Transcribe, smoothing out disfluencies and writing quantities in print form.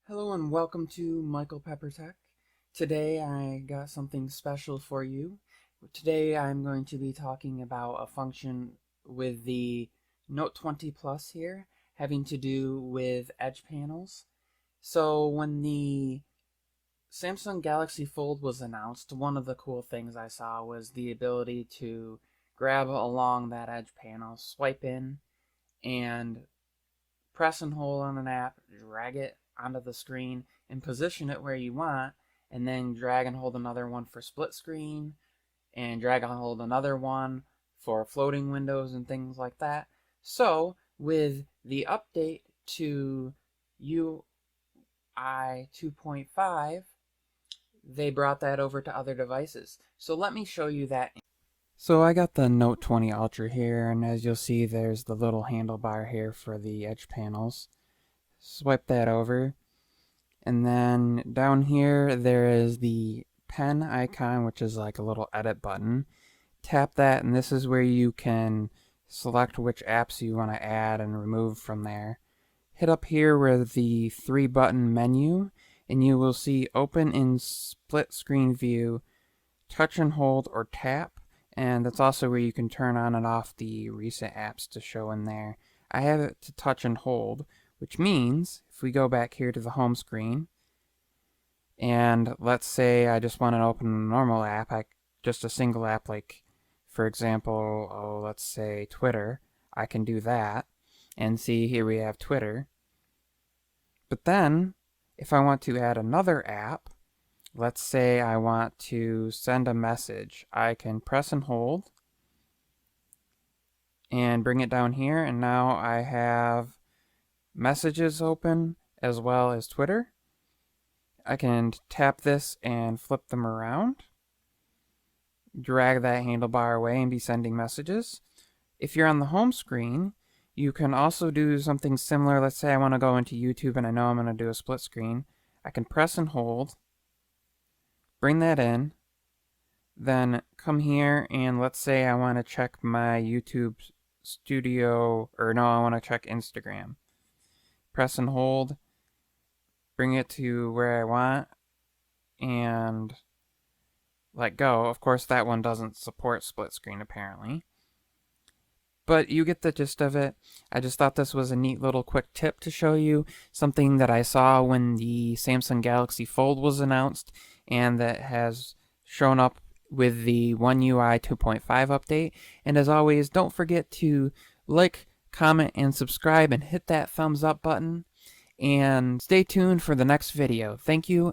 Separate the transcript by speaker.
Speaker 1: Hello and welcome to Michael Pepper Tech. Today I got something special for you. Today I'm going to be talking about a function with the Note 20 Plus here having to do with edge panels. So when the Samsung Galaxy Fold was announced, one of the cool things I saw was the ability to grab along that edge panel, swipe in, and press and hold on an app, drag it onto the screen, and position it where you want, and then drag and hold another one for split screen, and drag and hold another one for floating windows and things like that. So, with the update to UI 2.5, they brought that over to other devices. So let me show you that. So I got the Note 20 Ultra here, and as you'll see there's the little handlebar here for the edge panels. Swipe that over, and then down here there is the pen icon, which is like a little edit button. Tap that, and this is where you can select which apps you want to add and remove from there. Hit up here with the 3-button menu, and you will see open in split screen view, touch and hold, or tap. And that's also where you can turn on and off the recent apps to show in there. I have it to touch and hold, which means if we go back here to the home screen, and let's say I just want to open a normal app, just a single app, like for example, let's say Twitter, I can do that, and see here we have Twitter. But then, if I want to add another app, let's say I want to send a message, I can press and hold and bring it down here, and now I have messages open as well as Twitter. I can tap this and flip them around, drag that handlebar away, and be sending messages. If you're on the home screen, you can also do something similar. Let's say I want to go into YouTube and I know I'm going to do a split screen. I can press and hold, bring that in, then come here, and let's say I want to check my YouTube Studio, or no, I want to check Instagram. Press and hold, bring it to where I want, and let go. Of course, that one doesn't support split screen apparently, but you get the gist of it. I just thought this was a neat little quick tip to show you something that I saw when the Samsung Galaxy Fold was announced, and that has shown up with the One UI 2.5 update. And as always, don't forget to like, comment, and subscribe, and hit that thumbs up button. And stay tuned for the next video. Thank you.